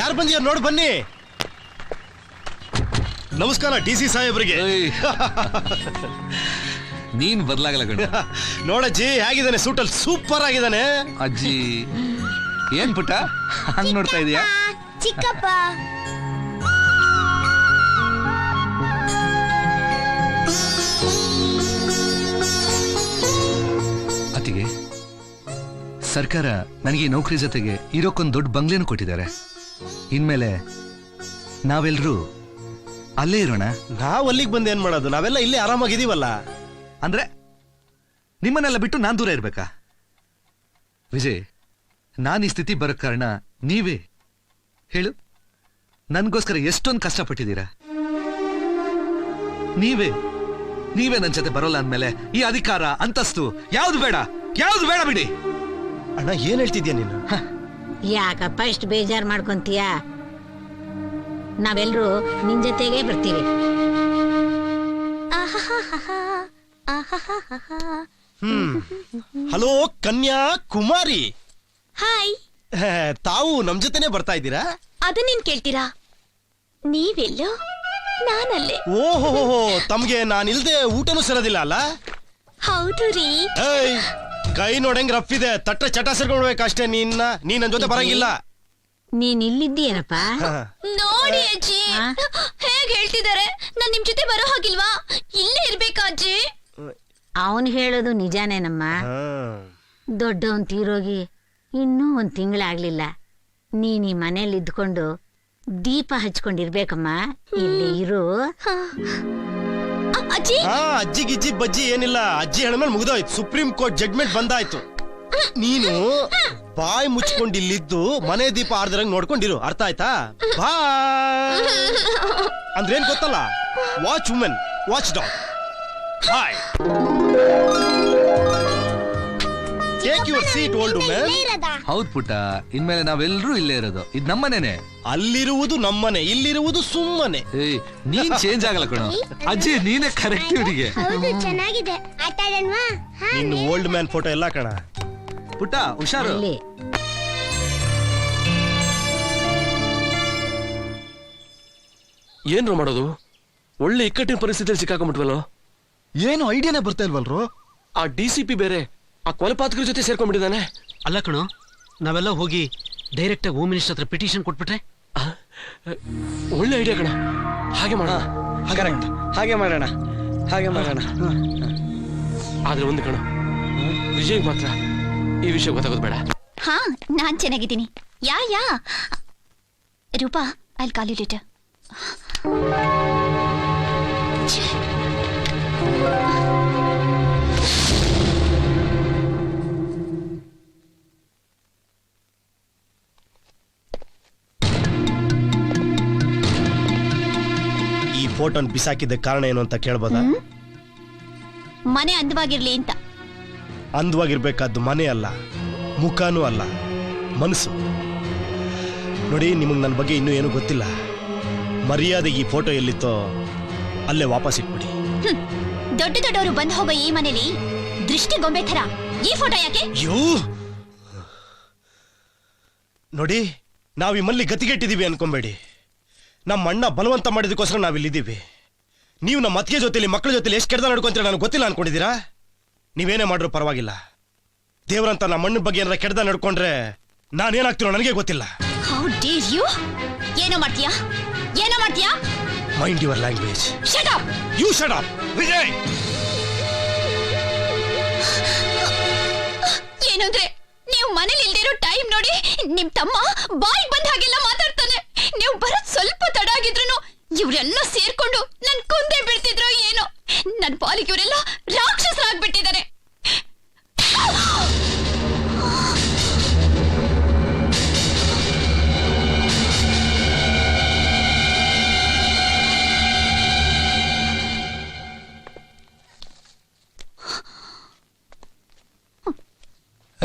ಯಾರು ಬಂದಿಯಾರ ನೋಡಿ ಬನ್ನಿ. ನಮಸ್ಕಾರ ಡಿ ಸಿ ಸಾಹೇಬ್ರಿಗೆ. ನೀನ್ ಬದಲಾಗಲ್ಲ ಗಂಡ. ನೋಡಜ್ಜಿ ಹೇಗಿದ್ದಾನೆ, ಸೂಟಲ್ಲಿ ಸೂಪರ್ ಆಗಿದ್ದಾನೆ. ಅಜ್ಜಿ ಏನ್ ಪುಟ್ಟ ಹಂಗ್ ನೋಡ್ತಾ ಇದೀಯಾ? ಚಿಕ್ಕಪ್ಪ ಅತಿಗೆ ಸರ್ಕಾರ ನನಗೆ ನೌಕರಿ ಜೊತೆಗೆ ಇರೋಕ್ಕೊಂದು ದೊಡ್ಡ ಬಂಗ್ಲೆನೂ ಕೊಟ್ಟಿದ್ದಾರೆ. ಇನ್ಮೇಲೆ ನಾವೆಲ್ಲರೂ ಅಲ್ಲೇ ಇರೋಣ. ನಾವ್ ಅಲ್ಲಿಗೆ ಬಂದು ಏನ್ ಮಾಡೋದು, ನಾವೆಲ್ಲ ಇಲ್ಲೇ ಆರಾಮಾಗಿದೀವಲ್ಲ. ಅಂದ್ರೆ ನಿಮ್ಮನ್ನೆಲ್ಲ ಬಿಟ್ಟು ನಾನ್ ದೂರ ಇರ್ಬೇಕಾ? ವಿಜಯ್, ನಾನು ಈ ಸ್ಥಿತಿ ಬರೋ ಕಾರಣ ನೀವೇ. ಹೇಳು, ನನ್ಗೋಸ್ಕರ ಎಷ್ಟೊಂದು ಕಷ್ಟಪಟ್ಟಿದ್ದೀರಾ. ನೀವೇ ನನ್ನ ಜೊತೆ ಬರೋಲ್ಲ ಅಂದ್ಮೇಲೆ ಈ ಅಧಿಕಾರ ಅಂತಸ್ತು ಯಾವ್ದು ಬೇಡ ಬಿಡಿ. ಅಣ್ಣ ಏನ್ ಹೇಳ್ತಿದ್ಯಾ ನೀನು? ಯಾಕಪ್ಪ ಇಷ್ಟು ಬೇಜಾರು ಮಾಡ್ಕೊಂತೀಯ? ನಾವೆಲ್ಲರೂ ನಿನ್ ಜೊತೆಗೆ ಬರ್ತೀವಿ. ಹಲೋ ಕನ್ಯಾ ಕುಮಾರಿ. ಹಾಯ್. ತಾವು ನಮ್ ಜೊತೆನೆ ಬರ್ತಾ ಇದ್ದೀರಾ? ಅದನ್ನೇನ್ ಕೇಳ್ತೀರಾ? ನೀವೆಲ್ಲೋ ನಾನಲ್ಲೇ. ಓಹೋ, ತಮ್ಗೆ ನಾನಿಲ್ದೆ ಊಟನೂ ಸೇರೋದಿಲ್ಲ ಅಲ್ಲ? ಹೌದು ರೀ. ಏಯ್, ಕೈ ನೋಡಂಗ್ ರಫ್ ಇದೆ, ತಟ್ಟ ಚಟ ಸೇರ್ಕೊಳ್ಬೇಕಷ್ಟೇ. ನೀನ್ ನನ್ ಜೊತೆ ಬರಂಗಿಲ್ಲ. ನೀನ್ ಇಲ್ಲಿದ್ದೀಯನಪ್ಪ. ನೋಡಿ ಅಜ್ಜಿ ಹೇಗ್ ಹೇಳ್ತಿದ್ದಾರೆ. ನಾನ್ ನಿಮ್ ಜೊತೆ ಬರೋ ಹಾಗಿಲ್ವಾ? ಇಲ್ಲೇ ಇರ್ಬೇಕಾ ಅಜ್ಜಿ? ಅವನು ಹೇಳೋದು ನಿಜಾನೇನಮ್ಮ. ದೊಡ್ಡವನ್ ತೀರೋಗಿ ಇನ್ನೂ 1 ತಿಂಗಳಾಗ್ಲಿಲ್ಲ. ನೀನ್ ಈ ಮನೇಲಿ ಇದ್ಕೊಂಡು ದೀಪ ಹಚ್ಕೊಂಡಿರ್ಬೇಕಮ್ಮ. ಇಲ್ಲಿ ಇರು. ಅಜ್ಜಿ ಅಜ್ಜಿ ಗಿಜ್ಜಿ ಬಜ್ಜಿ ಏನಿಲ್ಲ. ಅಜ್ಜಿ ಹೇಳಮೇಲೆ ಮುಗ್ದೋಯ್ತು. ಸುಪ್ರೀಂ ಕೋರ್ಟ್ ಜಡ್ಜ್ಮೆಂಟ್ ಬಂದಾಯ್ತು. ನೀನು ಬಾಯ್ ಮುಚ್ಕೊಂಡು ಇಲ್ಲಿದ್ದು ಮನೆ ದೀಪ ಆರ್ದ್ರಂಗ್ ನೋಡ್ಕೊಂಡಿರು. ಅರ್ಥ ಆಯ್ತಾ? ಬಾಯ್ ಅಂದ್ರೇನ್ ಗೊತ್ತಲ್ಲ? Watch women, watch dog. Bye. Take your seat old women. ಹೌದ್ ಪುಟ್ಟ, ಇನ್ಮೇಲೆ ನಾವೆಲ್ಲರೂ ಇಲ್ಲೇ ಇರೋದು. ಇದು ನಮ್ಮನೇನೆ. ಅಲ್ಲಿರುವುದು ನಮ್ಮನೆ, ಇಲ್ಲಿರುವುದು ಸುಮ್ಮನೆ. ಏಯ್, ನೀನ್ ಚೇಂಜ್ ಆಗಲ್ಲ ಕಣೋ. ಅಜ್ಜಿ ನೀನೇ ಕರೆಕ್ಟ್ ಇವರಿಗೆ. ಚೆನ್ನಾಗಿದೆ. ಆಟ ಆಡೋಣವಾ? ಇನ್ನು ಓಲ್ಡ್ ಮ್ಯಾನ್ ಫೋಟೋ ಎಲ್ಲ ಕಣ. ಪುಟ್ಟ ಹುಷಾರು. ಇಲ್ಲಿ ಏನ್ರು ಮಾಡೋದು? ಒಳ್ಳೆ ಇಕ್ಕಟ್ಟಿನ ಪರಿಸ್ಥಿತಿಯಲ್ಲಿ ಸಿಕ್ಕಾಕೊಂಡ್ಬಿಟ್ವಲ್ಲೋ. ಏನು ಐಡಿಯಾನೇ ಬರ್ತಾ ಇಲ್ವಲ್ರು? ಆ DCP ಬೇರೆ ಆ ಕೊಲೆಪಾತಕರ ಜೊತೆ ಸೇರ್ಕೊಂಡ್ಬಿಟ್ಟಿದ್ದಾನೆ. ಅಲ್ಲ ಕಣೋ, ನಾವೆಲ್ಲ ಹೋಗಿ ಡೈರೆಕ್ಟ್ ಆಗಿ ಹೋಮ್ ಮಿನಿಸ್ಟರ್ ಹತ್ರ ಪಿಟಿಷನ್ ಕೊಟ್ಬಿಟ್ರೆ? ಒಳ್ಳೆ ಐಡಿಯಾ ಕಣ. ಹಾಗೆ ಮಾಡೋಣ. ಕರೆಕ್ಟ್, ಹಾಗೆ ಮಾಡೋಣ. ಆದ್ರೆ ಒಂದು ಕಣ, ವಿಜಯ್ ಮಾತ್ರ ಈ ವಿಷಯ ಗೊತ್ತಾಗೋದು ಬೇಡ. ಹಾ, ನಾನ್ ಚೆನ್ನಾಗಿದ್ದೀನಿ. Yeah Roopa, I will call you later. ಈ ಫೋಟೋನ್ ಬಿಸಾಕಿದ್ದ ಕಾರಣ ಏನು ಅಂತ ಕೇಳ್ಬೋದಾ? ಮನೆ ಅಂದವಾಗಿರ್ಲಿ ಅಂತ. ಅಂದವಾಗಿರ್ಬೇಕಾದ್ದು ಮನೆ ಅಲ್ಲ, ಮುಖನೂ ಅಲ್ಲ, ಮನಸ್ಸು. ನೋಡಿ, ನಿಮಗೆ ನನ್ನ ಬಗ್ಗೆ ಇನ್ನೂ ಏನೂ ಗೊತ್ತಿಲ್ಲ. ಮರ್ಯಾದೆಗೆ ಈ ಫೋಟೋ ಎಲ್ಲಿತ್ತೋ ಅಲ್ಲೇ ವಾಪಸ್ ಇಟ್ಬಿಡಿ. ದೊಡ್ಡವರು ಬಂದು ಹೋಗೋ ಈ ಮನೇಲಿ ದೃಷ್ಟಿ ಗೊಂಬೆ ಥರ ಈ ಫೋಟೋ ಯಾಕೆ? ನೋಡಿ, ನಾವು ಈ ಮಲ್ಲಿ ಗತಿಗೆಟ್ಟಿದ್ದೀವಿ ಅನ್ಕೊಂಬೇಡಿ. ನಮ್ಮ ಅಣ್ಣ ಬಲವಂತ ಮಾಡಿದಕ್ಕೋಸ್ಕರ ನಾವಿಲ್ಲಿದ್ದೀವಿ. ನೀವು ನಮ್ಮ ಅತ್ತಿಗೆ ಜೊತೆಲಿ, ಮಕ್ಕಳ ಜೊತೆಲಿ ಎಷ್ಟು ಕೆಡ್ದ ನಡ್ಕೊಂತೀರ ನನಗೆ ಗೊತ್ತಿಲ್ಲ ಅನ್ಕೊಂಡಿದ್ದೀರಾ? ನೀವೇನೇ ಮಾಡ್ರೂ ಪರವಾಗಿಲ್ಲ. ದೇವ್ರಂತ ನಮ್ಮ ಅಣ್ಣನ ಬಗ್ಗೆ ಏನಾರ ಕೆಡ್ದ ನಡ್ಕೊಂಡ್ರೆ ನಾನೇನಾಗ್ತಿರೋ ನನಗೆ ಗೊತ್ತಿಲ್ಲ. How dare you? ಏನೋ ಮಾಡ್ತೀಯಾ? Mind your language. Shut up! You shut up! Vijay! ಏನಂದ್ರೆ ನೀವು ಮನೇಲಿ ಇಲ್ದೇ ಇರೋ ಟೈಮ್ ನೋಡಿ ನಿಮ್ ತಮ್ಮ ಬಾಯಿಗೆ ಬಂದ ಹಾಗೆಲ್ಲ ಮಾತಾಡ್ತಾನೆ. ನೀವು ಬರೋದ್ ಸ್ವಲ್ಪ ತಡ ಆಗಿದ್ರು ಇವರೆಲ್ಲ ಸೇರ್ಕೊಂಡು ನನ್ ಕೊಂದೇ ಬಿಡ್ತಿದ್ರು ಏನೋ. ನನ್ ಪಾಲಿಗೆ ಇವರೆಲ್ಲ ರಾಕ್ಷಸರಾಗ್ಬಿಟ್ಟಿದ್ದಾರೆ.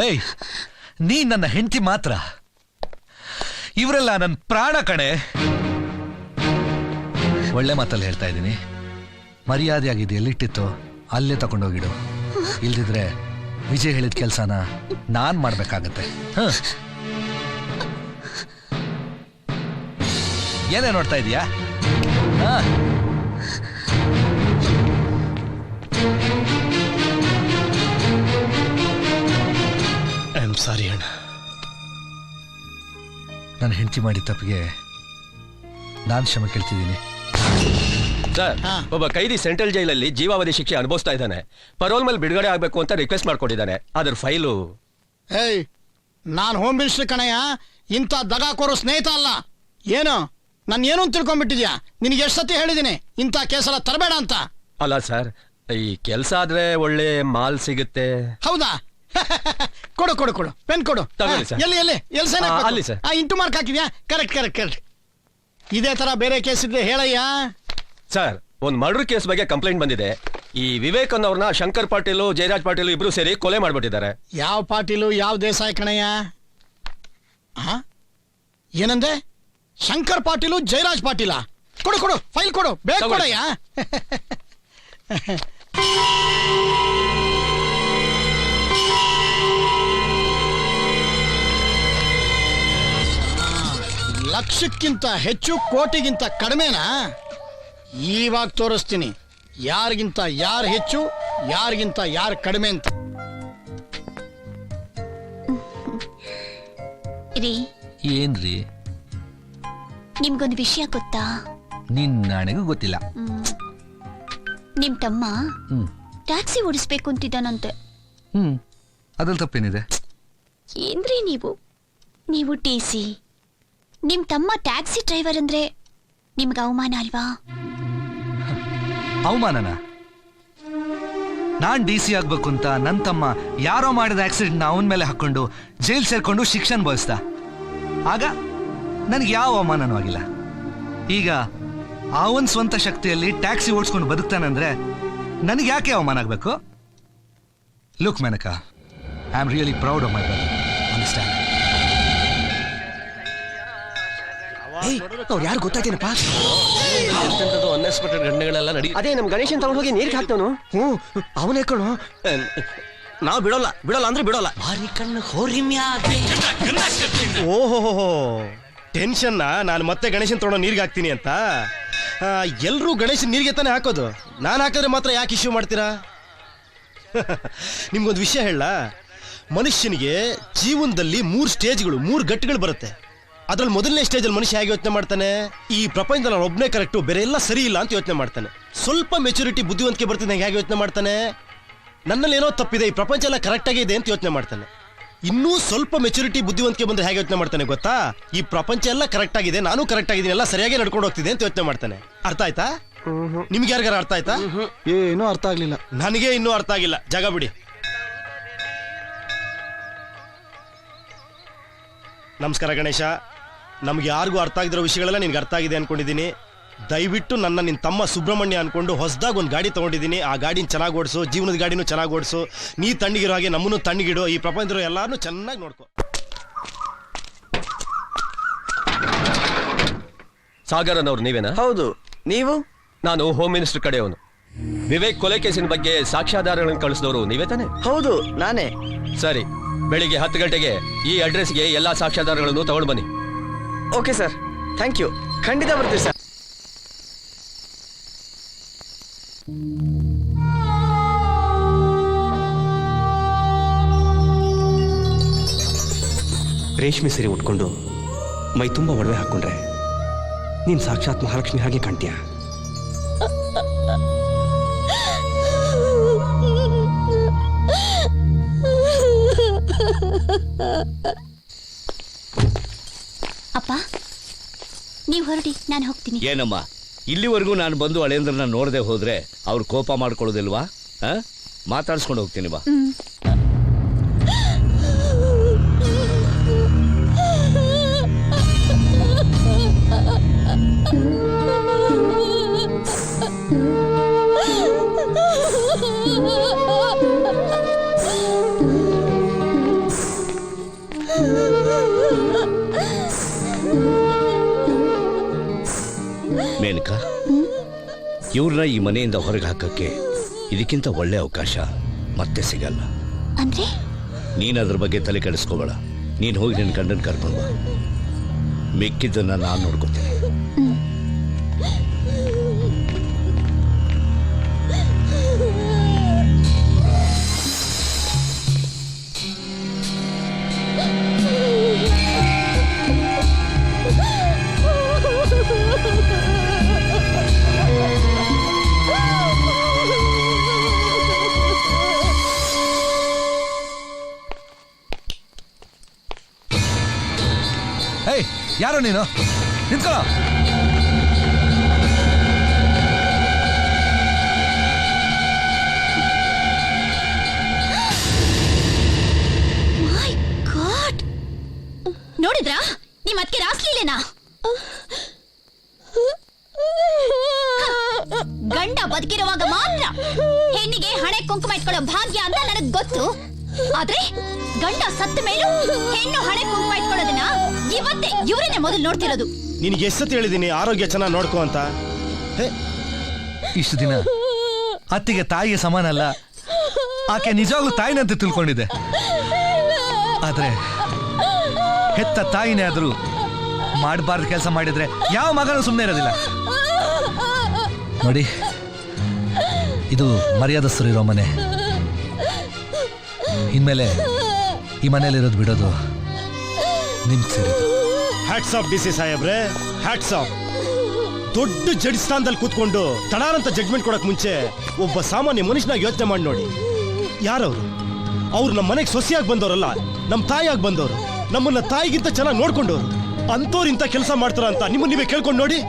ಏಯ್, ನೀ ನನ್ನ ಹೆಂಡತಿ ಮಾತ್ರ. ಇವರೆಲ್ಲ ನನ್ನ ಪ್ರಾಣ ಕಣೆ. ಒಳ್ಳೆ ಮಾತಲ್ಲಿ ಹೇಳ್ತಾ ಇದ್ದೀನಿ. ಮರ್ಯಾದೆಯಾಗಿದೆ, ಎಲ್ಲಿಟ್ಟಿತ್ತು ಅಲ್ಲೇ ತಗೊಂಡೋಗಿಡು. ಇಲ್ದಿದ್ರೆ ವಿಜಯ್ ಹೇಳಿದ ಕೆಲಸನ ನಾನ್ ಮಾಡ್ಬೇಕಾಗತ್ತೆ. ಏನೇ ನೋಡ್ತಾ ಇದೀಯಾ? ಹಾ? ಐ ಆಮ್ ಸಾರಿ ಅಣ್ಣ. ನನ್ನ ಹೆಂಡತಿ ಮಾಡಿದ ತಪ್ಪಿಗೆ ನಾನು ಕ್ಷಮೆ ಕೇಳ್ತಿದ್ದೀನಿ. ಸರ್, ಒಬ್ಬ ಕೈದಿ ಸೆಂಟ್ರಲ್ ಜೈಲಲ್ಲಿ ಜೀವಾವಧಿ ಶಿಕ್ಷೆ ಅನುಭವಿಸ್ತಾ ಇದ್ದಾನೆ. ಪರೋಲ್ ಮೇಲೆ ಬಿಡುಗಡೆ ಆಗ್ಬೇಕು ಅಂತ ರಿಕ್ವೆಸ್ಟ್ ಮಾಡ್ಕೊಂಡಿದ್ದಾನೆ. ಅದ್ರ ಫೈಲು. ಏಯ್, ನಾನು ಹೋಮ್ ಮಿನಿಸ್ಟರ್ ಕಣಯ್ಯ, ಇಂಥ ದಗಾಕೋರೋ ಸ್ನೇಹಿತ ಅಲ್ಲ. ಏನು ನಾನು ಏನು ಅಂತ ತಿಳ್ಕೊಂಡ್ಬಿಟ್ಟಿದ್ಯಾ? ನಿನಗೆ ಎಷ್ಟು ಸತಿ ಹೇಳಿದ್ದೀನಿ ಇಂಥ ಕೇಸೆಲ್ಲ ತರಬೇಡ ಅಂತ. ಅಲ್ಲ ಸರ್, ಈ ಕೆಲಸ ಆದ್ರೆ ಒಳ್ಳೆ ಮಾಲ್ ಸಿಗುತ್ತೆ. ಹೌದಾ? ಕೊಡು ಕೊಡು ಕೊಡು, ಪೆನ್ ಕೊಡು. ತಗೊಳ್ಳಿ ಸರ್. ಎಲ್ಲಿ ಎಲ್ಲಿ ಎಲ್ಲಿ ಸೈನ್ ಅಲ್ಲಿ ಸರ್. ಇಂಟು ಮಾರ್ಕ್ ಹಾಕಿದ್ಯಾ? Correct correct correct. ಇದೇ ತರ ಬೇರೆ ಕೇಸ್ ಇದ್ರೆ ಹೇಳಯ್ಯ. ಸರ್, ಒಂದು ಮರ್ಡರ್ ಕೇಸ್ ಬಗ್ಗೆ ಕಂಪ್ಲೇಂಟ್ ಬಂದಿದೆ. ಈ ವಿವೇಕ್ ಅನ್ನೋರ್ನ ಶಂಕರ್ ಪಾಟೀಲು ಜಯರಾಜ್ ಪಾಟೀಲು ಇಬ್ರು ಸೇರಿ ಕೊಲೆ ಮಾಡ್ಬಿಟ್ಟಿದ್ದಾರೆ. ಯಾವ ಪಾಟೀಲು ಯಾವ ದೇಸಾಯಿ ಕಣಯ್ಯ? ಏನಂದೆ? ಶಂಕರ್ ಪಾಟೀಲು ಜಯರಾಜ್ ಪಾಟೀಲ? ಕೊಡು ಕೊಡು, ಫೈಲ್ ಕೊಡು, ಬೇಗ ಕೊಡಯ್ಯ. ಲಕ್ಷಕ್ಕಿಂತ ಹೆಚ್ಚು ಕೋಟಿಗಿಂತ ಕಡಿಮೆನಾ? ಇವಾಗ ತೋರಿಸ್ತೀನಿ ಯಾರಿಗಿಂತ ಯಾರು ಹೆಚ್ಚು, ಯಾರಿಗಿಂತ ಯಾರು ಕಡಿಮೆ ಅಂತ. ರೀ, ಏನ್ರಿ? ನಿಮ್ಗೊಂದು ವಿಷಯ ಗೊತ್ತಾ? ನಿನ್ ನಾಣೆಗೂ ಗೊತ್ತಿಲ್ಲ. ನಿಮ್ ತಮ್ಮ ಹ್ಮ್ ಟ್ಯಾಕ್ಸಿ ಓಡಿಸ್ಬೇಕು ಅಂತಿದ್ದಾನಂತೆ. ಅದ್ರಲ್ಲಿ ತಪ್ಪೇನಿದೆ? ಏನ್ರಿ ನೀವು ಟಿಸಿ, ನಿಮ್ ತಮ್ಮ ಟ್ಯಾಕ್ಸಿ ಡ್ರೈವರ್ ಅಂದ್ರೆ ನಿಮ್ಗೆ ಅವಮಾನ ಅಲ್ವಾ? ಅವಮಾನನ? ನಾನ್ DC ಆಗ್ಬೇಕು ಅಂತ ನನ್ನ ತಮ್ಮ ಯಾರೋ ಮಾಡಿದ ಆಕ್ಸಿಡೆಂಟ್ನ ಅವನ ಮೇಲೆ ಹಾಕೊಂಡು ಜೈಲ್ ಸೇರ್ಕೊಂಡು ಶಿಕ್ಷೆ ಅನುಭವಿಸ್ದ. ಆಗ ನನಗೆ ಯಾವ ಅವಮಾನನೂ ಆಗಿಲ್ಲ. ಈಗ ಅವನ್ ಸ್ವಂತ ಶಕ್ತಿಯಲ್ಲಿ ಟ್ಯಾಕ್ಸಿ ಓಡಿಸ್ಕೊಂಡು ಬದುಕ್ತಾನಂದ್ರೆ ನನಗೆ ಯಾಕೆ ಅವಮಾನ ಆಗ್ಬೇಕು? Look Maneka, I am really proud of my brother. Understand? ಅವ್ರು ಯಾರು ಗೊತ್ತಾಯ್ತೇನಪ್ಪ? ಅನ್ಎಕ್ಸ್ಪೆಕ್ಟೆಡ್ ಘಟನೆಗಳೆಲ್ಲ ನಡಿ. ಅದೇ ನಮ್ ಗಣೇಶನ್ ತಗೊಂಡು ಹೋಗಿ ನೀರಿಗೆ ಹಾಕ್ತವನು. ಅವನೇ ಕಣು. ನಾವು ಬಿಡೋಲ್ಲ, ಬಿಡೋಲ್ಲ ಅಂದ್ರೆ ಬಿಡೋಲ್ಲ. ಓಹೋ, ಟೆನ್ಷನ್ನ ನಾನು ಮತ್ತೆ ಗಣೇಶನ್ ತೊಗೊಂಡು ನೀರಿಗೆ ಹಾಕ್ತೀನಿ ಅಂತ. ಎಲ್ಲರೂ ಗಣೇಶನ್ ನೀರಿಗೆ ತಾನೇ ಹಾಕೋದು. ನಾನು ಹಾಕಿದ್ರೆ ಮಾತ್ರ ಯಾಕೆ ಇಶ್ಯೂ ಮಾಡ್ತೀರಾ? ನಿಮ್ಗೊಂದು ವಿಷಯ ಹೇಳ, ಮನುಷ್ಯನಿಗೆ ಜೀವನದಲ್ಲಿ 3 ಸ್ಟೇಜ್ಗಳು, 3 ಘಟ್ಟಗಳು ಬರುತ್ತೆ. ಅದ್ರಲ್ಲಿ ಮೊದಲನೇ ಸ್ಟೇಜಲ್ಲಿ ಮನುಷ್ಯ ಹೇಗೆ ಯೋಚನೆ ಮಾಡ್ತಾನೆ? ಈ ಪ್ರಪಂಚದಲ್ಲಿ ನಾನು ಒಬ್ಬನೇ ಕರೆಕ್ಟು, ಬೇರೆ ಎಲ್ಲ ಸರಿ ಇಲ್ಲ ಅಂತ ಯೋಚನೆ ಮಾಡ್ತಾನೆ. ಸ್ವಲ್ಪ ಮೆಚುರಿಟಿ ಬುದ್ಧಿವಂತಿಕೆ ಬರ್ತಿದ್ದ ಹೇಗೆ ಯೋಚನೆ ಮಾಡ್ತಾನೆ? ನನ್ನಲ್ಲಿ ಏನೋ ತಪ್ಪಿದೆ, ಈ ಪ್ರಪಂಚ ಎಲ್ಲ ಕರೆಕ್ಟ್ ಆಗಿದೆ ಅಂತ ಯೋಚನೆ ಮಾಡ್ತಾನೆ. ಇನ್ನೂ ಸ್ವಲ್ಪ ಮೆಚುರಿಟಿ ಬುದ್ಧಿವಂತಿಕೆ ಬಂದ್ರೆ ಹೇಗೆ ಯೋಚನೆ ಮಾಡ್ತಾನೆ ಗೊತ್ತಾ? ಈ ಪ್ರಪಂಚ ಎಲ್ಲ ಕರೆಕ್ಟ್ ಆಗಿದೆ, ನಾನು ಕರೆಕ್ಟ್ ಆಗಿದ್ದೀನಿ, ಎಲ್ಲ ಸರಿಯಾಗಿ ನಡ್ಕೊಂಡು ಹೋಗ್ತಿದೆ ಅಂತ ಯೋಚನೆ ಮಾಡ್ತಾನೆ. ಅರ್ಥ ಆಯ್ತಾ? ನಿಮ್ಗೆ ಯಾರಿಗಾರ ಅರ್ಥ ಆಯ್ತಾ? ಏನೂ ಅರ್ಥ ಆಗ್ಲಿಲ್ಲ. ನನಗೆ ಇನ್ನೂ ಅರ್ಥ ಆಗಿಲ್ಲ. ಜಾಗ ಬಿಡಿ. ನಮಸ್ಕಾರ ಗಣೇಶ. ನಮ್ಗೆ ಯಾರಿಗೂ ಅರ್ಥ ಆಗಿರೋ ವಿಷಯಗಳೆಲ್ಲ ನಿನ್ಗೆ ಅರ್ಥ ಆಗಿದೆ ಅನ್ಕೊಂಡಿದ್ದೀನಿ. ದಯವಿಟ್ಟು ನನ್ನ ನಿನ್ನ ತಮ್ಮ ಸುಬ್ರಹ್ಮಣ್ಯ ಅನ್ಕೊಂಡು ಹೊಸದಾಗಿ ಒಂದು ಗಾಡಿ ತೊಗೊಂಡಿದ್ದೀನಿ. ಆ ಗಾಡಿನ ಚೆನ್ನಾಗಿ ಓಡಿಸು, ಜೀವನದ ಗಾಡಿನೂ ಚೆನ್ನಾಗಿ ಓಡಿಸು. ನೀ ತಣ್ಣಗಿರೋ ಹಾಗೆ ನಮ್ಮನ್ನು ತಣ್ಣಗಿಡು. ಈ ಪ್ರಪಂಚದವರು ಎಲ್ಲಾರನ್ನೂ ಚೆನ್ನಾಗಿ ನೋಡ್ಕೊ. ಸಾಗರ್ ಅನ್ನೋರು ನೀವೇನಾ? ಹೌದು. ನೀವು? ನಾನು ಹೋಮ್ ಮಿನಿಸ್ಟರ್ ಕಡೆಯವನು. ವಿವೇಕ್ ಕೊಲೆ ಕೇಸಿನ ಬಗ್ಗೆ ಸಾಕ್ಷ್ಯಾಧಾರಗಳನ್ನು ಕಳಿಸಿದವರು ನೀವೇ ತಾನೆ? ಹೌದು, ನಾನೇ. ಸರಿ, ಬೆಳಿಗ್ಗೆ 10 ಗಂಟೆಗೆ ಈ ಅಡ್ರೆಸ್ಗೆ ಎಲ್ಲಾ ಸಾಕ್ಷ್ಯಾಧಾರಗಳನ್ನು ತಗೊಂಡು ಬನ್ನಿ. Okay sir, thank you. ಖಂಡಿತ ಬರ್ತೀವಿ ಸರ್. ರೇಷ್ಮೆ ಸೀರೆ ಉಟ್ಕೊಂಡು ಮೈ ತುಂಬ ಒಡವೆ ಹಾಕ್ಕೊಂಡ್ರೆ ನೀನು ಸಾಕ್ಷಾತ್ ಮಹಾಲಕ್ಷ್ಮಿ ಹಾಗೆ ಕಾಣ್ತೀಯ. ಅಪ್ಪ, ನೀವು ಹೊರಡಿ, ನಾನು ಹೋಗ್ತೀನಿ. ಏನಮ್ಮ, ಇಲ್ಲಿವರೆಗೂ ನಾನು ಬಂದು ಅಳೇಂದ್ರನ ನೋಡದೆ ಹೋದ್ರೆ ಅವ್ರು ಕೋಪ ಮಾಡ್ಕೊಳ್ಳೋದಿಲ್ವಾ? ಮಾತಾಡ್ಸ್ಕೊಂಡು ಹೋಗ್ತೀನಿ ಬಾ. ಮೇನಕಾ, ಇವ್ರನ್ನ ಈ ಮನೆಯಿಂದ ಹೊರಗೆ ಹಾಕಕ್ಕೆ ಇದಕ್ಕಿಂತ ಒಳ್ಳೆ ಅವಕಾಶ ಮತ್ತೆ ಸಿಗಲ್ಲ. ಅಂದ್ರೆ ನೀನ್ ಅದ್ರ ಬಗ್ಗೆ ತಲೆ ಕೆಡಿಸ್ಕೋಬೇಡ. ನೀನ್ ಹೋಗಿ ನಿನ್ನ ಗಂಡನ ಕರ್ಕೊಂಡು ಬಾ. ಮಿಕ್ಕಿದ್ದನ್ನ ನಾನು ನೋಡ್ಕೋತೀನಿ. ಏಯ್ ಯಾರೋ ನೀನು ನಿಂತ್ಕೊಳ್ಳೋ. ಮೈ ಗಾಡ್, ನೋಡಿದ್ರಾ ನಿಮ್ ಅದಕ್ಕೆ ರಾಸ್ಲಿಲ್ಲೇನಾ? ಗಂಡ ಬದುಕಿರುವಾಗ ಮಾತ್ರ ಹೆಣ್ಣಿಗೆ ಹಣೆ ಕುಂಕುಮ ಇಟ್ಕೊಳ್ಳೋ ಭಾಗ್ಯ ಅಂತ ನನಗ್ ಗೊತ್ತು. ಆದ್ರೆ ಗಂಡ ಸತ್ತ ಮೇಲೂ ಹೆಣ್ಣು ಹಣೆ ಕುಂಕುಮ ಇಟ್ಕೊಳ್ಳೋದನ್ನ ಇವತ್ತೇ ಇವರನ್ನೇ ಮೊದಲು ನೋಡ್ತಿರೋದು. ನಿನಗೆ ಎಷ್ಟೊತ್ತು ಹೇಳಿದೀನಿ ಆರೋಗ್ಯ ಚೆನ್ನಾಗಿ ನೋಡ್ಕೋ ಅಂತ. ಇಷ್ಟು ದಿನ ಅತ್ತಿಗೆ ತಾಯಿಗೆ ಸಮಾನ ಅಲ್ಲ, ಆಕೆ ನಿಜವಾಗ್ಲೂ ತಾಯಿನಂತೆ ತಿಳ್ಕೊಂಡಿದ್ದೆ. ಆದ್ರೆ ಹೆತ್ತ ತಾಯಿನೇ ಆದ್ರೂ ಮಾಡಬಾರ್ದು ಕೆಲಸ ಮಾಡಿದ್ರೆ ಯಾವ ಮಗನೂ ಸುಮ್ಮನೆ ಇರೋದಿಲ್ಲ. ನೋಡಿ, ಇದು ಮರ್ಯಾದಸ್ಥರು ಇರೋ ಮನೆ. ಇನ್ಮೇಲೆ ಈ ಮನೇಲಿರೋದು ಬಿಡೋದು ನಿಮ್ಗೆ ಸೇರಿದ್ದು. ಹ್ಯಾಟ್ಸ್ ಆಫ್ ಡಿ ಸಿ ಸಾಹೇಬ್ರೆ, ಹ್ಯಾಟ್ಸ್ ಆಫ್. ದೊಡ್ಡ ಜಡ್ಜ್ ಸ್ಥಾನದಲ್ಲಿ ಕೂತ್ಕೊಂಡು ತಡಾರಂತ ಜಡ್ಜ್ಮೆಂಟ್ ಕೊಡಕ್ ಮುಂಚೆ ಒಬ್ಬ ಸಾಮಾನ್ಯ ಮನುಷ್ಯನಾಗಿ ಯೋಚನೆ ಮಾಡಿ ನೋಡಿ. ಯಾರವ್ರು? ಅವ್ರು ನಮ್ಮ ಮನೆಗೆ ಸೊಸೆಯಾಗಿ ಬಂದವರಲ್ಲ, ನಮ್ಮ ತಾಯಿಯಾಗಿ ಬಂದವರು, ನಮ್ಮನ್ನ ತಾಯಿಗಿಂತ ಚೆನ್ನಾಗಿ ನೋಡ್ಕೊಂಡವ್ರು. ಅಂತವ್ರು ಇಂಥ ಕೆಲಸ ಮಾಡ್ತಾರ ಅಂತ ನಿಮ್ಮನ್ನ ನೀವೇ ಕೇಳ್ಕೊಂಡು ನೋಡಿ.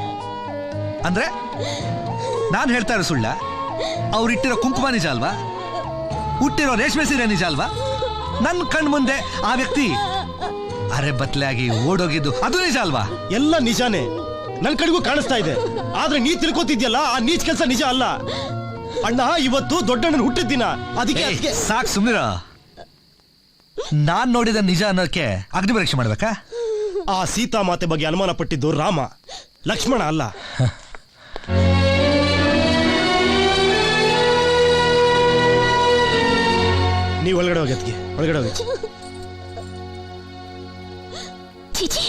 ಅಂದ್ರೆ ನಾನು ಹೇಳ್ತಾ ಇರೋ ಸುಳ್ಳ? ಅವ್ರು ಇಟ್ಟಿರೋ ಕುಂಕುಮ ನಿಜ ಅಲ್ವಾ? ಹುಟ್ಟಿರೋ ರೇಷ್ಮೆ ಸೀರೆ ನಿಜ ಅಲ್ವಾ? ನನ್ನ ಕಣ್ ಮುಂದೆ ಆ ವ್ಯಕ್ತಿ ಅರೆ ಬತ್ಲೆಯಾಗಿ ಓಡೋಗಿದ್ದು ಅದು ನಿಜ ಅಲ್ವಾ? ಎಲ್ಲ ನಿಜಾನೇ, ನನ್ ಕಡೆಗೂ ಕಾಣಿಸ್ತಾ ಇದೆ. ಆದ್ರೆ ನೀ ತಿಳ್ಕೊತಿದ್ಯಲ್ಲ, ಆ ನೀಚ್ ಕೆಲಸ ನಿಜ ಅಲ್ಲ. ಅಣ್ಣ ಇವತ್ತು ದೊಡ್ಡಣ್ಣನ ಹುಟ್ಟಿದ ದಿನ, ಅದಕ್ಕೆ ಸಾಕ್ ಸುಮ್ನಿರ. ನಾನ್ ನೋಡಿದ ನಿಜ ಅನ್ನೋಕೆ ಅಗ್ನಿ ಪರೀಕ್ಷೆ ಮಾಡ್ಬೇಕಾ? ಆ ಸೀತಾ ಮಾತೆ ಬಗ್ಗೆ ಅನುಮಾನ ಪಟ್ಟಿದ್ದು ರಾಮ, ಲಕ್ಷ್ಮಣ ಅಲ್ಲ. ನೀವು ಒಳಗಡೆ ಹೋಗಿ, ಅದಕ್ಕೆ ಒಳಗಡೆ ಹೋಗಿ. ಚೀಚಿ,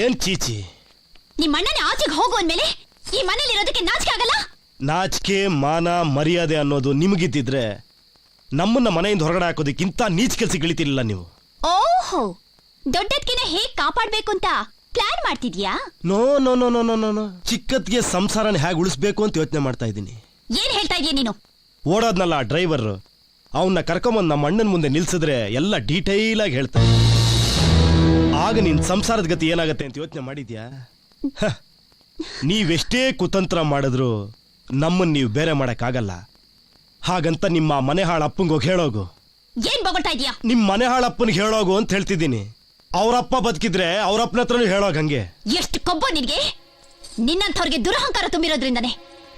ಏನ್ ಚೀಚಿ? ನಿಮ್ಮ ಅಣ್ಣನೇ ಆಚೆಗೆ ಹೋಗು ಅಂದ್ಮೇಲೆ ಈ ಮನೇಲಿ ಇರೋದಕ್ಕೆ ನಾಚಿಕೆ ಆಗಲ್ಲ? ನಾಚಿಕೆ ಮಾನ ಮರ್ಯಾದೆ ಅನ್ನೋದು ನಿಮಗಿದ್ದಿದ್ರೆ ನಮ್ಮನ್ನ ಮನೆಯಿಂದ ಹೊರಗಡೆ ಹಾಕೋದಕ್ಕಿಂತ ನೀಚ್ ಕೆಲ್ಸಕ್ಕೆ ಇಳಿತಿರ್ಲಿಲ್ಲ ನೀವು. ಓಹೋ, ದೊಡ್ಡದ್ಕಿನ ಹೇಗ್ ಕಾಪಾಡ್ಬೇಕು ಅಂತ ಪ್ಲಾನ್ ಮಾಡ್ತಿದ್ಯಾ? No no no no no no, ಚಿಕ್ಕದ್ಗೆ ಸಂಸಾರನ ಹೇಗೆ ಉಳಿಸ್ಬೇಕು ಅಂತ ಯೋಚನೆ ಮಾಡ್ತಾ ಇದ್ದೀನಿ. ಏನ್ ಹೇಳ್ತಾ ಇದೀಯ ನೀನು? ಓಡೋದ್ನಲ್ಲ ಡ್ರೈವರ್, ಅವನ್ನ ಕರ್ಕೊಂಬಂದ್ ನಮ್ಮ ಅಣ್ಣನ ಮುಂದೆ ನಿಲ್ಸಿದ್ರೆ ಎಲ್ಲ ಡೀಟೈಲ್ ಆಗಿ ಹೇಳ್ತಾರೆ. ಆಗ ನಿನ್ ಸಂಸಾರದ ಗತಿ ಏನಾಗತ್ತೆ ಅಂತ ಯೋಚನೆ ಮಾಡಿದ್ಯಾ? ನೀವೆಷ್ಟೇ ಕುತಂತ್ರ ಮಾಡಿದ್ರು ನಮ್ಮನ್ನ ನೀವು ಬೇರೆ ಮಾಡಕ್ಕಾಗಲ್ಲ. ಹಾಗಂತ ನಿಮ್ಮ ಮನೆ ಹಾಳ ಅಪ್ಪಂಗೆ ಹೋಗಿ ಹೇಳೋಗು. ಏನ್ ಬಗೊಳ್ತಾ ಇದೀಯಾ? ನಿಮ್ ಮನೆ ಹಾಳ ಅಪ್ಪನಿಗೆ ಹೇಳೋಗು ಅಂತ ಹೇಳ್ತಿದ್ದೀನಿ. ಅವ್ರಪ್ಪ ಬದುಕಿದ್ರೆ ಅವ್ರಪ್ಪನ ಹತ್ರನೂ ಹೇಳೋಗ. ಹಂಗೆ ಎಷ್ಟು ಕೊಬ್ಬು ನಿನ್ಗೆ! ನಿನ್ನಂಥವ್ರಿಗೆ ದುರಹಂಕಾರ ತುಂಬಿರೋದ್ರಿಂದನೇ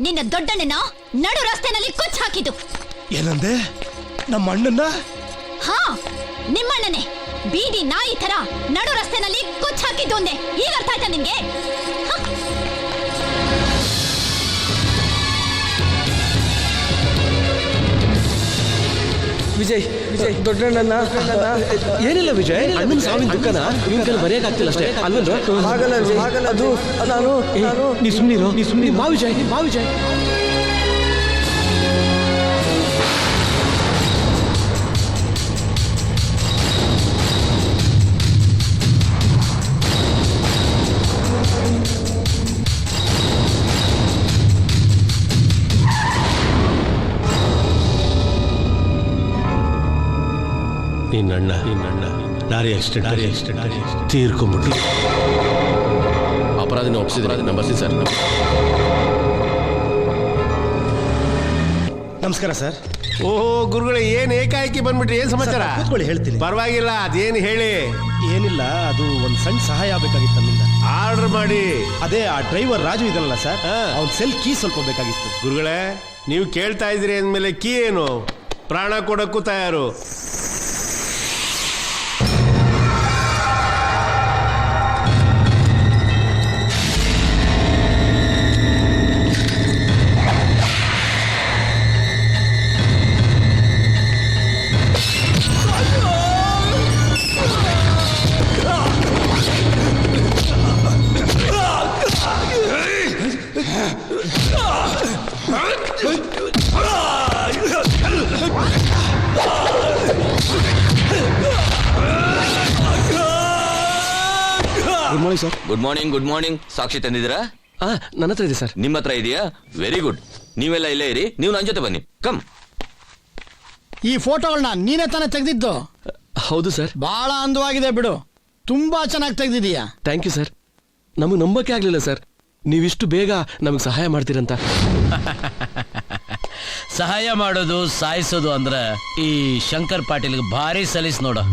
ನಿನ್ನ ದೊಡ್ಡಣ್ಣನ ನಡು ರಸ್ತೆನಲ್ಲಿ ಕೊಚ್ಚ ಹಾಕಿದ್ದು. ಏನಂದೆ? ನಮ್ಮ ಅಣ್ಣನ್ನ? ಹಾ, ನಿಮ್ಮಣ್ಣನೇ ಬೀದಿ ನಾಯಿ ತರ ನಡು ರಸ್ತೆನಲ್ಲಿ ಕೊಚ್ಚ ಹಾಕಿದ್ದು ಅಂದೆ. ಈಗ ಅರ್ಥ ಆಯ್ತಾ ನಿನ್ಗೆ? ವಿಜಯ್, ದೊಡ್ಡಣ್ಣ ಏನಿಲ್ಲ ವಿಜಯ್, ಅಣ್ಣನ ಸಾವಿನ ದುಃಖನ ನಿಮ್ ಕೈಲಿ ಬರೆಯಕ್ಕಾಗ್ತಿಲ್ಲ ಅಷ್ಟೇ. ಅಲ್ವಲ್ವ? ಹಾಗಲ್ಲ ವಿಜಯ್, ಅದು ನಾನು ನೀ ಸುಮ್ಮನೆ ಬಾ ವಿಜಯ್, ಬಾ ವಿಜಯ್. ನಿನ್ನಣ್ಣ ಲಾರಿ ಆಕ್ಸಿಡೆಂಟ್ ತೀರ್ಕೊಂಡ್ಬಿಟ್ಟು ಅಪರಾಧಿನ ಒಪ್ಪಿಸಿದ್ರೆ ನಂಬರ್ ಸರ್. ನಮಸ್ಕಾರ ಸರ್. ಓಹೋ ಗುರುಗಳೇ, ಏನ್ ಏಕಾಏಕಿ ಬಂದ್ಬಿಟ್ರಿ? ಏನ್ ಸಮಾಚಾರ? ಕೂತ್ಕೊಳ್ಳಿ, ಹೇಳ್ತೀನಿ. ಪರವಾಗಿಲ್ಲ, ಅದೇನು ಹೇಳಿ. ಏನಿಲ್ಲ, ಅದು ಒಂದ್ ಸಣ್ಣ ಸಹಾಯ ಆಗ್ಬೇಕಾಗಿತ್ತು ನಮ್ಮಿಂದ. ಆರ್ಡರ್ ಮಾಡಿ. ಅದೇ ಆ ಡ್ರೈವರ್ ರಾಜು ಇದನ್ನಲ್ಲ ಸರ್, ಅವ್ನ ಸೆಲ್ ಕೀ ಸ್ವಲ್ಪ ಬೇಕಾಗಿತ್ತು. ಗುರುಗಳೇ, ನೀವು ಕೇಳ್ತಾ ಇದ್ರಿ ಅಂದ್ಮೇಲೆ ಕೀ ಏನು? ಪ್ರಾಣ ಕೊಡಕ್ಕೂ ತಯಾರು. Good morning sir. Good morning. ಸಾಕ್ಷಿ ತಂದಿದ್ದೀರಾ? ನನ್ನ ಹತ್ರ ಇದೆ ಸರ್. ನಿಮ್ಮ ಹತ್ರ ಇದೆಯಾ? Very good. ನೀವೆಲ್ಲ ಇಲ್ಲೇ ಇರಿ, ನೀವು ನನ್ನ ಜೊತೆ ಬನ್ನಿ. ಕಮ್. ಈ ಫೋಟೋಗಳನ್ನ ನೀನೇ ತಾನೇ ತೆಗೆದಿದ್ದು? ಹೌದು ಸರ್. ಬಹಳ ಅಂದವಾಗಿದೆ ಬಿಡು. ತುಂಬಾ ಚೆನ್ನಾಗಿ ತೆಗ್ದಿದೀಯಾ. Thank you sir. ನಮಗೆ ನಂಬಕ್ಕೆ ಆಗಲಿಲ್ಲ ಸರ್, ನೀವಿಷ್ಟು ಬೇಗ ನಮಗೆ ಸಹಾಯ ಮಾಡ್ತೀರಂತ. ಸಹಾಯ ಮಾಡೋದು ಸಾಯಿಸೋದು ಅಂದ್ರೆ ಈ ಶಂಕರ್ ಪಾಟೀಲ್ಗೆ ಭಾರಿ ಸಲೀಸ್ ನೋಡು.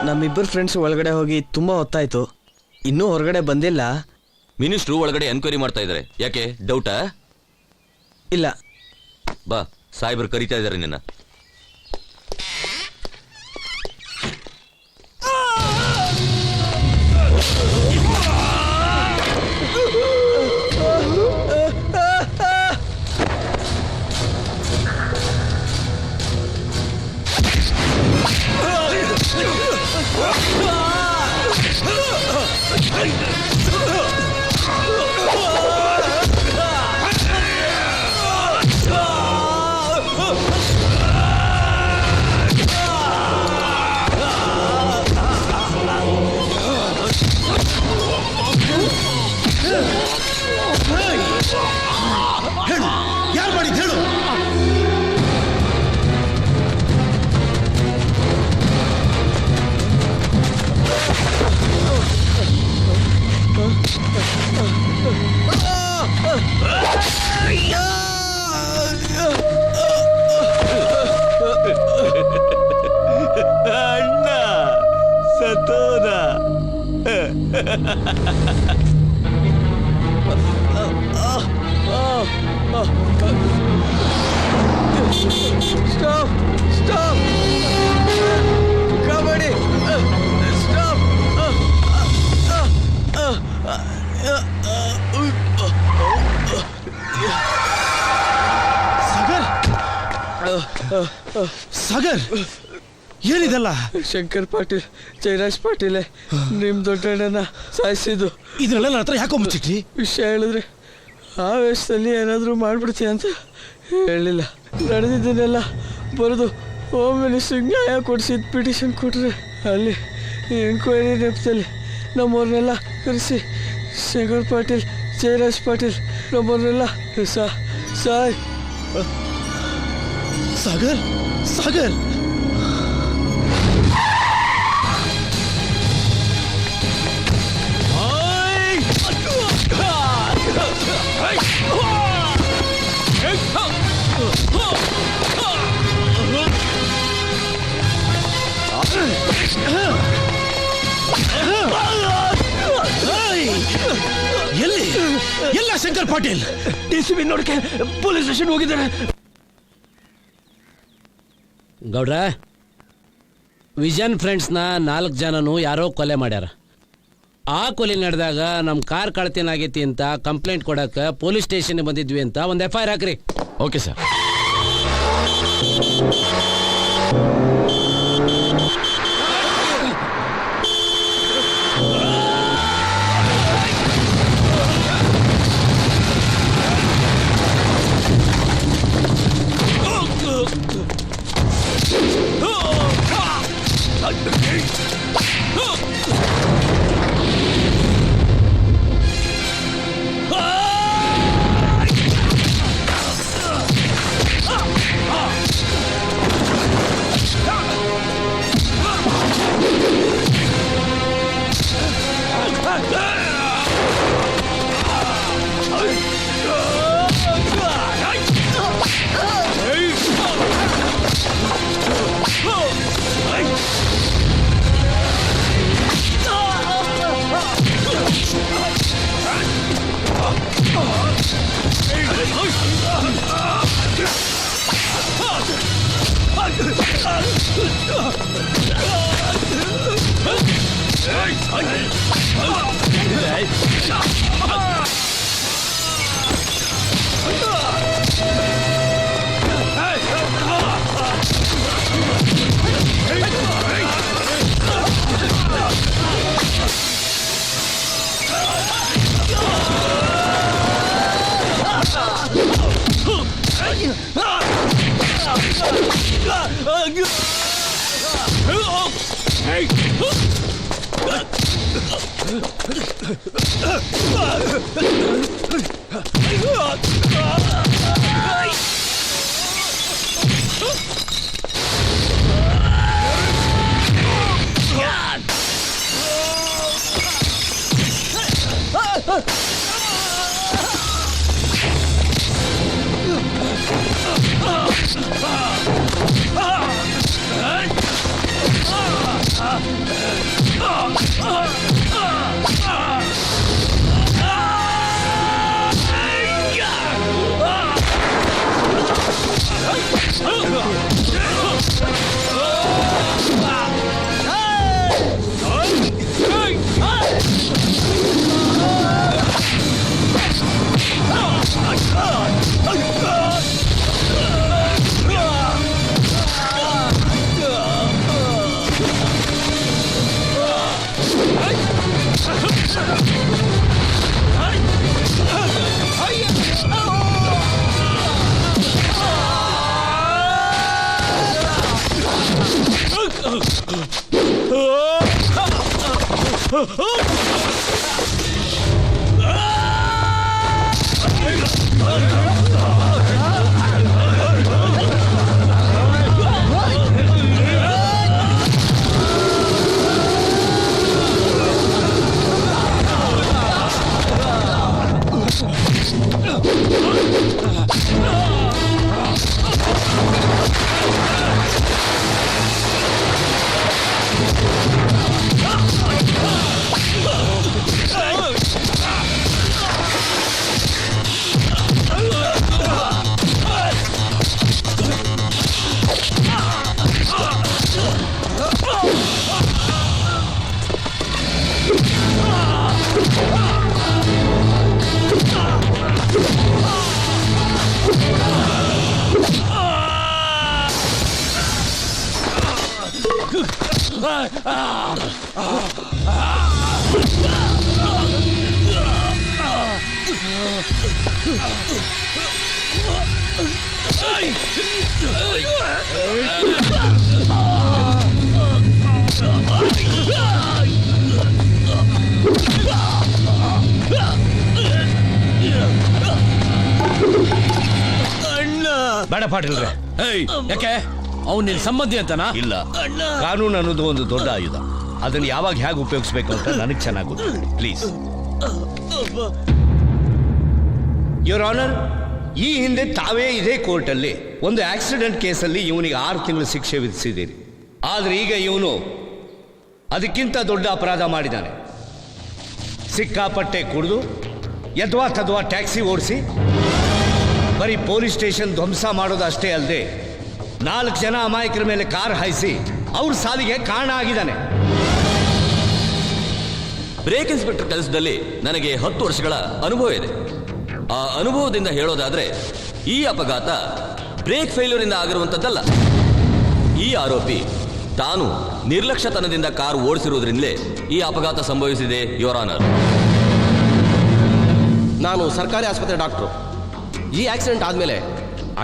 ನಮ್ಮಿಬ್ಬರು ಫ್ರೆಂಡ್ಸ್ ಒಳಗಡೆ ಹೋಗಿ ತುಂಬಾ ಹೊತ್ತಾಯ್ತು, ಇನ್ನೂ ಹೊರಗಡೆ ಬಂದಿಲ್ಲ. ಮಿನಿಸ್ಟ್ರು ಒಳಗಡೆ ಎನ್ಕ್ವೈರಿ ಮಾಡ್ತಾ ಇದ್ದಾರೆ. ಯಾಕೆ, ಡೌಟಾ? ಇಲ್ಲ. ಬಾ, ಸಾಹೇಬರು ಕರೀತಾ ಇದ್ದಾರೆ ನಿನ್ನ. ಯಾರು ಮಾಡಿದ್ದು ಹೇಳು. ಅಣ್ಣ ಸತ್ತೋದ. Stop stop kabaddi stop. Sagar, Sagar, ಏನಿದೆಲ್ಲ? ಶಂಕರ್ ಪಾಟೀಲ್, ಜಯರಾಜ್ ಪಾಟೀಲೆ ನಿಮ್ ದೊಡ್ಡಣ್ಣನ ಸಾಯಿಸಿದ್ದು. ಇದನ್ನೆಲ್ಲ ನನ್ನ ಹತ್ರ ಯಾಕೋ ಮುಚ್ಚಿಟ್ರಿ? ವಿಷಯ ಹೇಳಿದ್ರೆ ಆವೇಶದಲ್ಲಿ ಏನಾದರೂ ಮಾಡ್ಬಿಡ್ತೀಯ ಅಂತ ಹೇಳಿಲ್ಲ. ನಡೆದಿದ್ದನ್ನೆಲ್ಲ ಬರೆದು ಹೋಮ್ ಮಿನಿಸ್ಟ್ರಿಗೆ ನ್ಯಾಯ ಕೊಡಿಸಿದ ಪಿಟಿಷನ್ ಕೊಟ್ರೆ ಅಲ್ಲಿ ಎಂಕ್ವೈರಿ ನೆಪದಲ್ಲಿ ನಮ್ಮವ್ರನ್ನೆಲ್ಲ ಕರೆಸಿ ಶಂಕರ್ ಪಾಟೀಲ್, ಜಯರಾಜ್ ಪಾಟೀಲ್ ನಮ್ಮವ್ರನ್ನೆಲ್ಲ ಸಾಯ್. ಸಾಗರ್, ಸಾಗರ್, ಎಲ್ಲಿ ಎಲ್ಲ ಶಂಕರ್ ಪಾಟೀಲ್? DCP ನೋಡಕ್ಕೆ ಪೊಲೀಸ್ ಸ್ಟೇಷನ್ ಹೋಗಿದ್ದಾರೆ. ಗೌಡ್ರ, ವಿಜನ್ ಫ್ರೆಂಡ್ಸ್ನ 4 ಜನನು ಯಾರೋ ಕೊಲೆ ಮಾಡ್ಯಾರ. ಆ ಕೊಲೆ ನಡೆದಾಗ ನಮ್ಮ ಕಾರ್ ಕಳ್ತನಾಗೈತಿ ಅಂತ ಕಂಪ್ಲೇಂಟ್ ಕೊಡಕ್ಕೆ ಪೊಲೀಸ್ ಸ್ಟೇಷನ್ ಬಂದಿದ್ವಿ ಅಂತ ಒಂದು FIR ಹಾಕ್ರಿ. Okay sir. ಬೇಡ ಪಾಟೀಲ್ರೆ. ಯಾಕೆ ಅವ್ನು ನಿನ್ ಸಂಬಂಧಿ ಅಂತನಾ? ಇಲ್ಲ, ಕಾನೂನು ಅನ್ನೋದು ಒಂದು ದೊಡ್ಡ ಆಯುಧ. ಅದನ್ನು ಯಾವಾಗ ಹೇಗೆ ಉಪಯೋಗಿಸ್ಬೇಕು ಅಂತ ನನಗೆ ಚೆನ್ನಾಗಿ ಗೊತ್ತು. ಪ್ಲೀಸ್ ಯುವರ್ ಆನರ್, ಈ ಹಿಂದೆ ತಾವೇ ಇದೇ ಕೋರ್ಟಲ್ಲಿ ಒಂದು ಆಕ್ಸಿಡೆಂಟ್ ಕೇಸಲ್ಲಿ ಇವನಿಗೆ 6 ತಿಂಗಳು ಶಿಕ್ಷೆ ವಿಧಿಸಿದ್ದೀರಿ. ಆದರೆ ಈಗ ಇವನು ಅದಕ್ಕಿಂತ ದೊಡ್ಡ ಅಪರಾಧ ಮಾಡಿದ್ದಾನೆ. ಸಿಕ್ಕಾಪಟ್ಟೆ ಕುಡಿದು ಯದ್ವಾ ತದ್ವಾ ಟ್ಯಾಕ್ಸಿ ಓಡಿಸಿ ಬರೀ ಪೊಲೀಸ್ ಸ್ಟೇಷನ್ ಧ್ವಂಸ ಮಾಡೋದು ಅಷ್ಟೇ ಅಲ್ಲದೆ 4 ಜನ ಅಮಾಯಕರ ಮೇಲೆ ಕಾರ್ ಹಾಯಿಸಿ ಅವ್ರ ಸಾವಿಗೆ ಕಾರಣ ಆಗಿದ್ದಾನೆ. ಬ್ರೇಕ್ ಇನ್ಸ್ಪೆಕ್ಟರ್ ಕೆಲಸದಲ್ಲಿ ನನಗೆ 10 ವರ್ಷಗಳ ಅನುಭವ ಇದೆ. ಆ ಅನುಭವದಿಂದ ಹೇಳೋದಾದ್ರೆ ಈ ಅಪಘಾತ ಬ್ರೇಕ್ ಫೇಲ್ಯೂರ್ ಇಂದ ಆಗಿರುವಂತದ್ದಲ್ಲ. ಈ ಆರೋಪಿ ತಾನು ನಿರ್ಲಕ್ಷ್ಯತನದಿಂದ ಕಾರು ಓಡಿಸಿರುವುದರಿಂದಲೇ ಈ ಅಪಘಾತ ಸಂಭವಿಸಿದೆ ಯುವರ್ ಆನರ್. ನಾನು ಸರ್ಕಾರಿ ಆಸ್ಪತ್ರೆ ಡಾಕ್ಟ್ರು. ಈ ಆಕ್ಸಿಡೆಂಟ್ ಆದಮೇಲೆ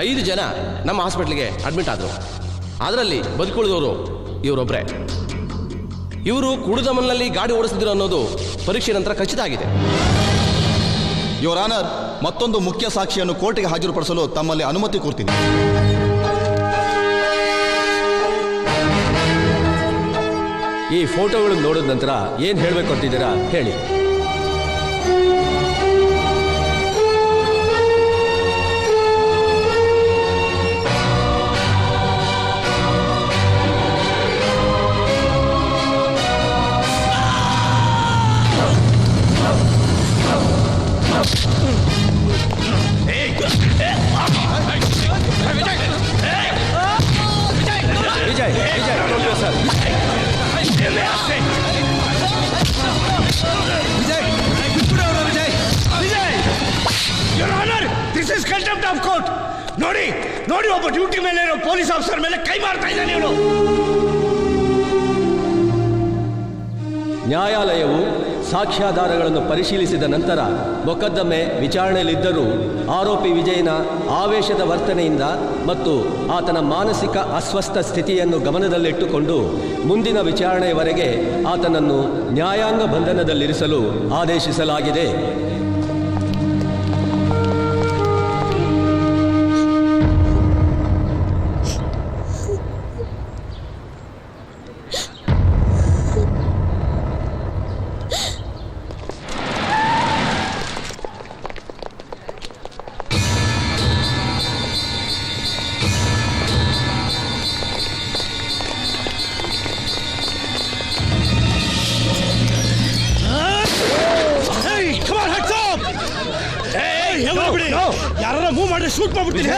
5 ಜನ ನಮ್ಮ ಹಾಸ್ಪಿಟ್ಲಿಗೆ ಅಡ್ಮಿಟ್ ಆದರು. ಅದರಲ್ಲಿ ಬದುಕುಳಿದವರು ಇವರೊಬ್ಬರೇ. ಇವರು ಕುಡಿದ ಮಣ್ಣಲ್ಲಿ ಗಾಡಿ ಓಡಿಸಿದ್ರು ಅನ್ನೋದು ಪರೀಕ್ಷೆ ನಂತರ ಖಚಿತ ಆಗಿದೆ. ಯುವರ್ ಆನರ್, ಮತ್ತೊಂದು ಮುಖ್ಯ ಸಾಕ್ಷಿಯನ್ನು ಕೋರ್ಟಿಗೆ ಹಾಜರುಪಡಿಸಲು ತಮ್ಮಲ್ಲಿ ಅನುಮತಿ ಕೋರ್ತೀನಿ. ಈ ಫೋಟೋಗಳು ನೋಡಿದ ನಂತರ ಏನು ಹೇಳಬೇಕು ಅಂತಿದ್ದೀರಾ ಹೇಳಿ. Vijay, Vijay sir this is contempt of court. ನೋಡಿ ನೋಡಿ, ಒಬ್ಬ ಡ್ಯೂಟಿ ಮೇಲೆ ಇರೋ ಪೊಲೀಸ್ ಆಫೀಸರ್ ಮೇಲೆ ಕೈ ಮಾಡ್ತಾ ಇದ್ದಾನೆ ಇವನು. ನ್ಯಾಯಾಲಯವು ಸಾಕ್ಷ್ಯಾಧಾರಗಳನ್ನು ಪರಿಶೀಲಿಸಿದ ನಂತರ ಮೊಕದ್ದಮೆ ವಿಚಾರಣೆಯಲ್ಲಿದ್ದರೂ ಆರೋಪಿ ವಿಜಯನ ಆವೇಶದ ವರ್ತನೆಯಿಂದ ಮತ್ತು ಆತನ ಮಾನಸಿಕ ಅಸ್ವಸ್ಥ ಸ್ಥಿತಿಯನ್ನು ಗಮನದಲ್ಲಿಟ್ಟುಕೊಂಡು ಮುಂದಿನ ವಿಚಾರಣೆಯವರೆಗೆ ಆತನನ್ನು ನ್ಯಾಯಾಂಗ ಬಂಧನದಲ್ಲಿರಿಸಲು ಆದೇಶಿಸಲಾಗಿದೆ. ಯಾರ ಮೂವ್ ಮಾಡಿ ಶೂಟ್ ಮಾಡ್ಬಿಡ್ತೀನಿ.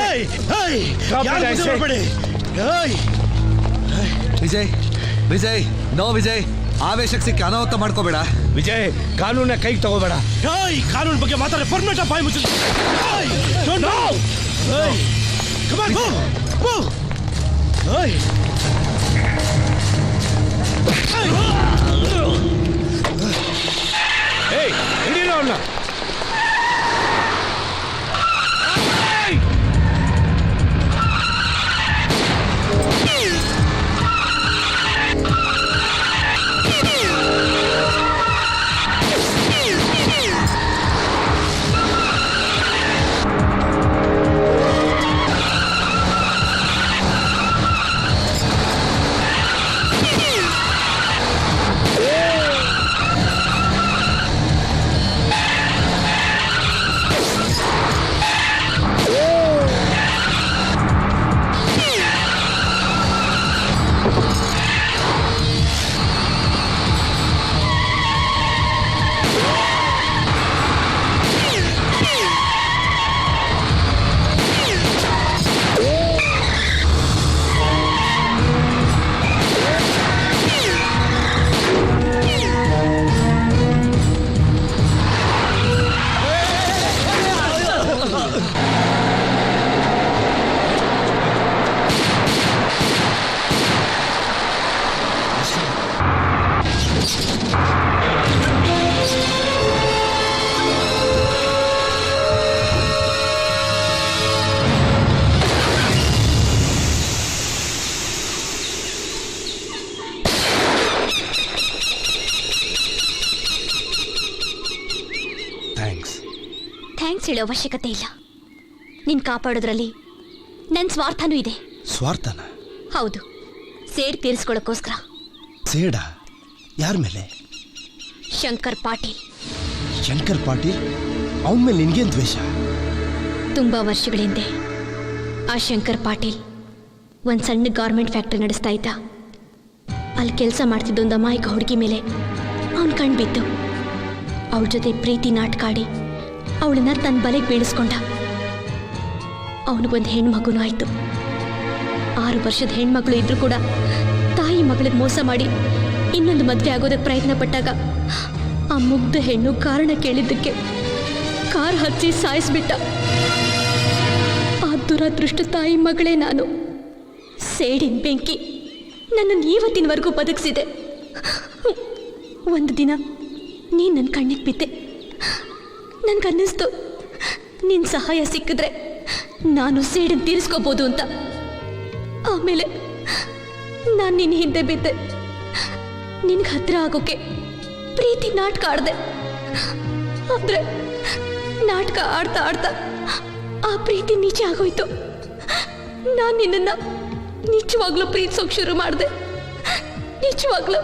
ವಿಜಯ್ ವಿಜಯ್ ನೋ ವಿಜಯ್, ಆವೇಶಕ್ಕೆ ಸಿಕ್ಕಿ ಅನಾಹುತ ಮಾಡ್ಕೋಬೇಡ. ವಿಜಯ್, ಕಾನೂನ ಕೈಗೆ ತಗೋಬೇಡ. ಕಾನೂನು ಬಗ್ಗೆ ಮಾತಾಡ ಪರ್ಮನೆಂಟ್ ಬಾಯಿ ಮುಚ್ಚಿ. ಹಿಡೀರೋ ಅವನ್ನ. ಥ್ಯಾಂಕ್ಸ್ ಹೇಳೋ ಅವಶ್ಯಕತೆ ಇಲ್ಲ. ನಿನ್ ಕಾಪಾಡೋದ್ರಲ್ಲಿ ನನ್ನ ಸ್ವಾರ್ಥನೂ ಇದೆ. ಸ್ವಾರ್ಥನ? ಹೌದು, ಸೇಡ್ ತೀರಿಸ್ಕೊಳ್ಳೋಕ್ಕೋಸ್ಕರ. ಸೇಡ? ಯಾರ ಮೇಲೆ? ಶಂಕರ್ ಪಾಟೀಲ್. ಶಂಕರ್ ಪಾಟೀಲ್? ಅವನ ಮೇಲೆ ನಿನ್ಗೇನು ದ್ವೇಷ? ತುಂಬಾ ವರ್ಷಗಳ ಹಿಂದೆ ಆ ಶಂಕರ್ ಪಾಟೀಲ್ ಒಂದು ಸಣ್ಣ ಗಾರ್ಮೆಂಟ್ ಫ್ಯಾಕ್ಟ್ರಿ ನಡೆಸ್ತಾ ಇದ್ದ. ಅಲ್ಲಿ ಕೆಲಸ ಮಾಡ್ತಿದ್ದ ಒಂದು ಅಮಾಯಕ ಹುಡುಗಿ ಮೇಲೆ ಅವನು ಕಣ್ಬಿತ್ತು. ಅವಳ ಜೊತೆ ಪ್ರೀತಿ ನಾಟಕ ಆಡಿ ಅವಳನ್ನ ತನ್ನ ಬಲೆಗೆ ಬೀಳಿಸ್ಕೊಂಡ. ಅವನಿಗೊಂದು ಹೆಣ್ಮಗುನೂ ಆಯಿತು. 6 ವರ್ಷದ ಹೆಣ್ಮಗಳು ಇದ್ರೂ ಕೂಡ ತಾಯಿ ಮಗಳಿಗೆ ಮೋಸ ಮಾಡಿ ಇನ್ನೊಂದು ಮದುವೆ ಆಗೋದಕ್ಕೆ ಪ್ರಯತ್ನ ಪಟ್ಟಾಗ ಆ ಮುಗ್ಧ ಹೆಣ್ಣು ಕಾರಣ ಕೇಳಿದ್ದಕ್ಕೆ ಕಾರ್ ಹಚ್ಚಿ ಸಾಯಿಸ್ಬಿಟ್ಟ. ಆ ದುರದೃಷ್ಟ ತಾಯಿ ಮಗಳೇ ನಾನು. ಸೇಡಿನ ಬೆಂಕಿ ನನ್ನನ್ನು ಇವತ್ತಿನವರೆಗೂ ಬದುಕಿಸಿದೆ. ಒಂದು ದಿನ ನೀನು ನನ್ನ ಕಣ್ಣಿಗೆ ಬಿದ್ದೆ. ನನಗನ್ನಿಸ್ತು ನಿನ್ನ ಸಹಾಯ ಸಿಕ್ಕಿದ್ರೆ ನಾನು ಸೇಡನ್ನು ತೀರಿಸ್ಕೋಬೋದು ಅಂತ. ಆಮೇಲೆ ನಾನು ನಿನ್ನ ಹಿಂದೆ ಬಿದ್ದೆ. ನಿನ್ಗೆ ಹತ್ರ ಆಗೋಕೆ ಪ್ರೀತಿ ನಾಟಕ ಆಡಿದೆ. ಆದರೆ ನಾಟಕ ಆಡ್ತಾ ಆಡ್ತಾ ಆ ಪ್ರೀತಿ ನಿಜ ಆಗೋಯ್ತು. ನಾನು ನಿನ್ನನ್ನು ನಿಜವಾಗ್ಲೂ ಪ್ರೀತಿಸೋಕೆ ಶುರು ಮಾಡಿದೆ. ನಿಜವಾಗ್ಲೂ